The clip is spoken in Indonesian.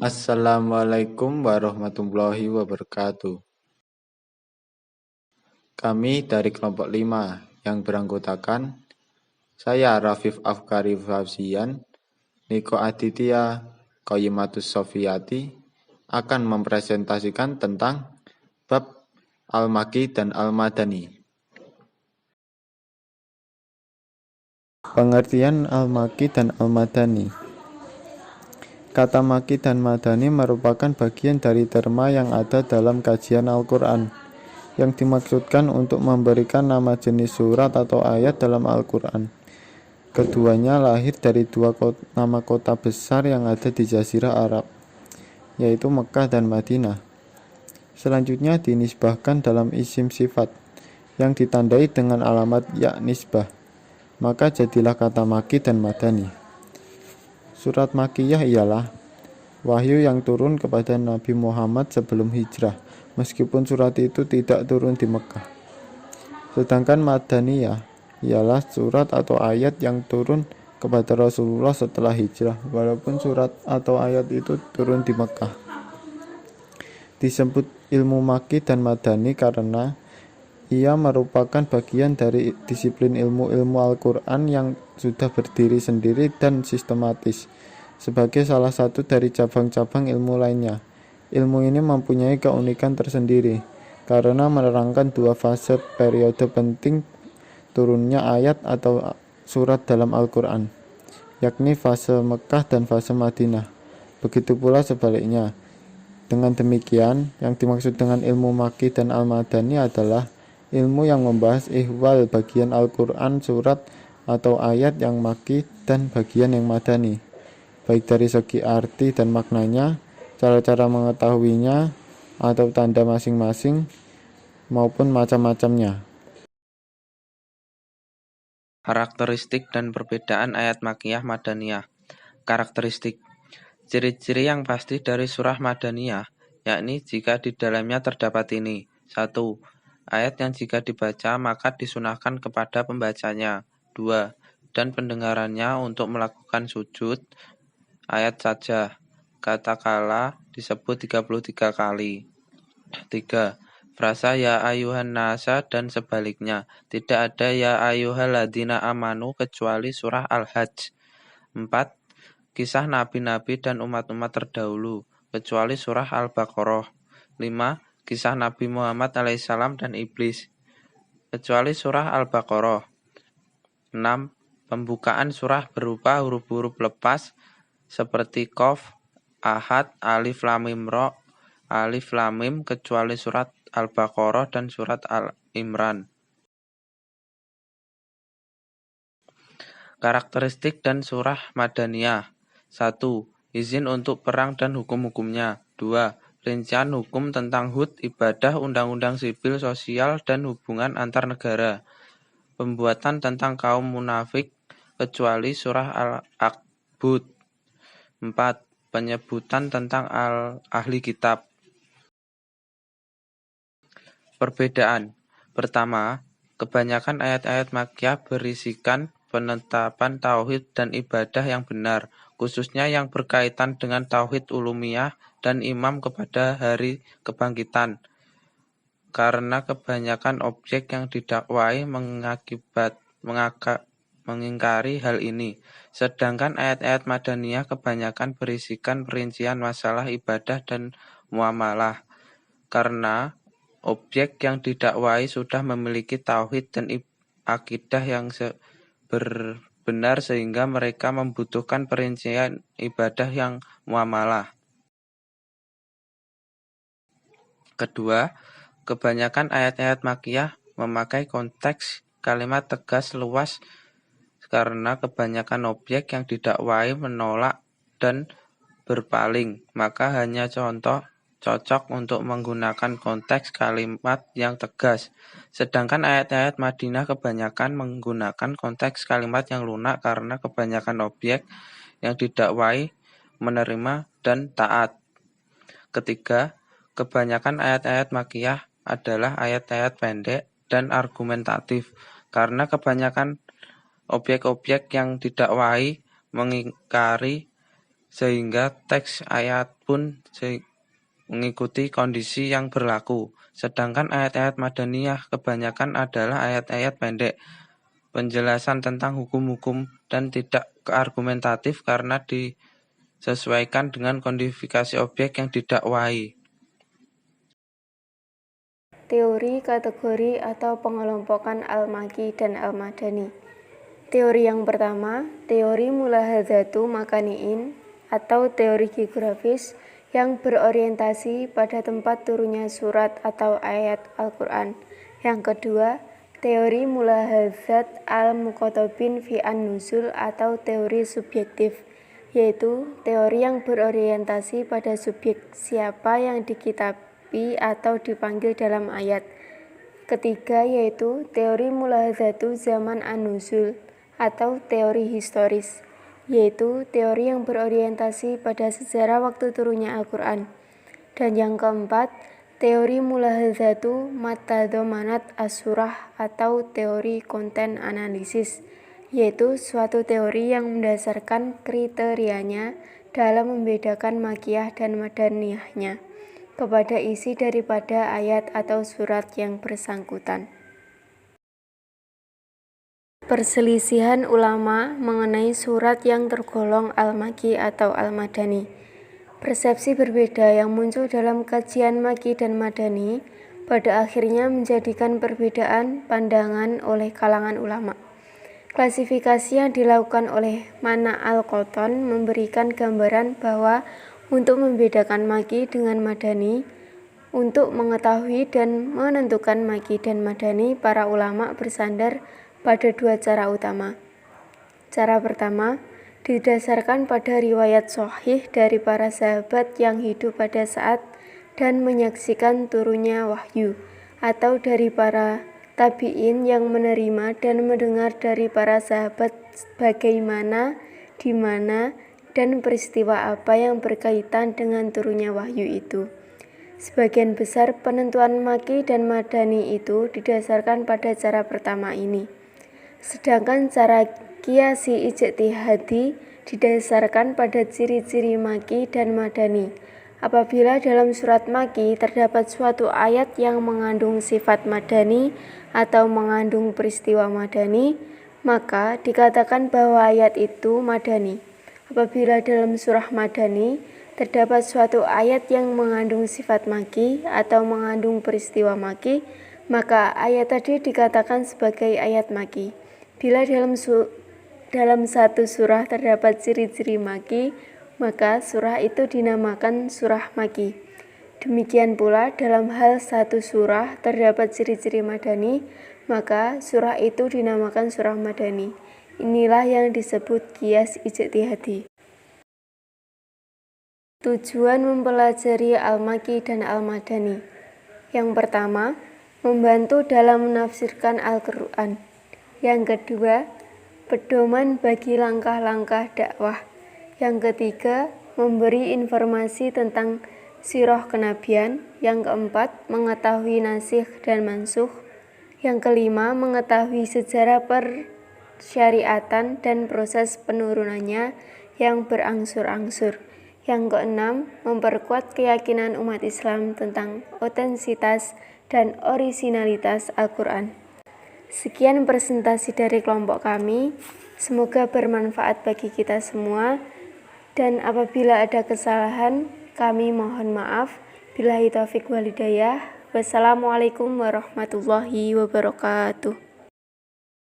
Assalamualaikum warahmatullahi wabarakatuh. Kami dari kelompok 5 yang beranggotakan saya Rafif Afkari Fauzian, Niko Aditya, Qoyimatus Sofiyati akan mempresentasikan tentang bab Al-Makki dan Al-Madani. Pengertian Al-Makki dan Al-Madani. Kata Makki dan Madani merupakan bagian dari terma yang ada dalam kajian Al-Quran, yang dimaksudkan untuk memberikan nama jenis surat atau ayat dalam Al-Quran. Keduanya lahir dari dua nama kota besar yang ada di Jazirah Arab, yaitu Mekah dan Madinah. Selanjutnya dinisbahkan dalam isim sifat, yang ditandai dengan alamat ya nisbah. Maka jadilah kata Makki dan Madani. Surat Makkiyah ialah wahyu yang turun kepada Nabi Muhammad sebelum hijrah, meskipun surat itu tidak turun di Mekah. Sedangkan Madaniyah ialah surat atau ayat yang turun kepada Rasulullah setelah hijrah, walaupun surat atau ayat itu turun di Mekah. Disebut ilmu Makki dan Madani karena ia merupakan bagian dari disiplin ilmu-ilmu Al-Quran yang sudah berdiri sendiri dan sistematis, sebagai salah satu dari cabang-cabang ilmu lainnya. Ilmu ini mempunyai keunikan tersendiri, karena menerangkan dua fase periode penting turunnya ayat atau surat dalam Al-Quran, yakni fase Mekah dan fase Madinah. Begitu pula sebaliknya. Dengan demikian, yang dimaksud dengan ilmu Makki dan Al-Madani adalah ilmu yang membahas ihwal bagian Al-Quran surat atau ayat yang Makki dan bagian yang Madani, baik dari segi arti dan maknanya, cara-cara mengetahuinya atau tanda masing-masing, maupun macam-macamnya. Karakteristik dan perbedaan ayat Makkiyah Madaniyah. Karakteristik. Ciri-ciri yang pasti dari surah Madaniyah, yakni jika di dalamnya terdapat ini. 1. Ayat yang jika dibaca maka disunahkan kepada pembacanya. 2. Dan pendengarannya untuk melakukan sujud ayat saja. Katakanlah disebut 33 kali. 3. Frasa ya ayuhan nasa dan sebaliknya. Tidak ada ya ayyuhalladzina amanu kecuali surah Al-Hajj. 4. Kisah nabi-nabi dan umat-umat terdahulu, kecuali surah Al-Baqarah. 5. Kisah Nabi Muhammad alaihissalam dan iblis, kecuali surah Al-Baqarah. 6. Pembukaan surah berupa huruf-huruf lepas seperti Qaf, Ahad, Alif Lam Mim Ra, Alif Lam Mim, kecuali surat Al-Baqarah dan surat Al-Imran. Karakteristik dan surah Madaniyah. 1. Izin untuk perang dan hukum-hukumnya. 2. Rincian hukum tentang hud, ibadah, undang-undang sipil, sosial, dan hubungan antar negara. Pembuatan tentang kaum munafik, kecuali surah Al-Ankabut. 4. Penyebutan tentang ahli kitab. Perbedaan. Pertama, kebanyakan ayat-ayat Makkiyah berisikan penetapan tauhid dan ibadah yang benar, khususnya yang berkaitan dengan tauhid ulumiyah dan imam kepada hari kebangkitan. Karena kebanyakan objek yang didakwai mengingkari hal ini. Sedangkan ayat-ayat Madaniyah kebanyakan berisikan perincian masalah ibadah dan muamalah. Karena objek yang didakwai sudah memiliki tauhid dan akidah yang benar sehingga mereka membutuhkan perincian ibadah yang muamalah. Kedua, kebanyakan ayat-ayat Makkiyah memakai konteks kalimat tegas luas karena kebanyakan objek yang didakwai menolak dan berpaling, maka hanya contoh cocok untuk menggunakan konteks kalimat yang tegas. Sedangkan ayat-ayat Madinah kebanyakan menggunakan konteks kalimat yang lunak karena kebanyakan objek yang didakwai menerima dan taat. Ketiga, kebanyakan ayat-ayat Makkiyah adalah ayat-ayat pendek dan argumentatif karena kebanyakan objek-objek yang didakwai mengingkari sehingga teks ayat pun mengikuti kondisi yang berlaku. Sedangkan ayat-ayat Madaniyah kebanyakan adalah ayat-ayat pendek, penjelasan tentang hukum-hukum dan tidak keargumentatif karena disesuaikan dengan kodifikasi objek yang didakwahi. Teori, kategori, atau pengelompokan Al-Makki dan Al-Madani. Teori yang pertama, teori mulahadzatu makaniin atau teori geografis yang berorientasi pada tempat turunnya surat atau ayat Al-Quran. Yang kedua, teori mulahadzat al-muqotobin fi an-nuzul atau teori subjektif, yaitu teori yang berorientasi pada subjek siapa yang dikitabi atau dipanggil dalam ayat. Ketiga yaitu teori mulahadzatu zaman an-nuzul atau teori historis, yaitu teori yang berorientasi pada sejarah waktu turunnya Al-Quran. Dan yang keempat, teori mulahadzatu matadzamanat as-surah atau teori konten analisis, yaitu suatu teori yang mendasarkan kriterianya dalam membedakan Makkiyah dan Madaniyahnya kepada isi daripada ayat atau surat yang bersangkutan. Perselisihan ulama mengenai surat yang tergolong Al-Makki atau Al-Madani. Persepsi berbeda yang muncul dalam kajian Makki dan Madani pada akhirnya menjadikan perbedaan pandangan oleh kalangan ulama. Klasifikasi yang dilakukan oleh Mana Al-Qotton memberikan gambaran bahwa untuk membedakan Makki dengan Madani, untuk mengetahui dan menentukan Makki dan Madani, para ulama bersandar pada dua cara utama. Cara pertama, didasarkan pada riwayat sahih dari para sahabat yang hidup pada saat dan menyaksikan turunnya wahyu, atau dari para tabi'in yang menerima dan mendengar dari para sahabat bagaimana, di mana, dan peristiwa apa yang berkaitan dengan turunnya wahyu itu. Sebagian besar penentuan Makki dan Madani itu didasarkan pada cara pertama ini. Sedangkan cara qiyasi ijtihadi didasarkan pada ciri-ciri Makki dan Madani. Apabila dalam surat Makki terdapat suatu ayat yang mengandung sifat Madani atau mengandung peristiwa Madani, maka dikatakan bahwa ayat itu Madani. Apabila dalam surah Madani terdapat suatu ayat yang mengandung sifat Makki atau mengandung peristiwa Makki, maka ayat tadi dikatakan sebagai ayat Makki. Bila dalam satu surah terdapat ciri-ciri Makki, maka surah itu dinamakan surah Makki. Demikian pula dalam hal satu surah terdapat ciri-ciri Madani, maka surah itu dinamakan surah Madani. Inilah yang disebut qiyas ijtihadi. Tujuan mempelajari Al-Makki dan Al-Madani. Yang pertama, membantu dalam menafsirkan Al-Quran. Yang kedua, pedoman bagi langkah-langkah dakwah. Yang ketiga, memberi informasi tentang sirah kenabian. Yang keempat, mengetahui nasikh dan mansukh. Yang kelima, mengetahui sejarah persyariatan dan proses penurunannya yang berangsur-angsur. Yang keenam, memperkuat keyakinan umat Islam tentang otentisitas dan orisinalitas Al-Quran. Sekian presentasi dari kelompok kami. Semoga bermanfaat bagi kita semua. Dan apabila ada kesalahan, kami mohon maaf. Billahi taufiq wal hidayah. Wassalamualaikum warahmatullahi wabarakatuh.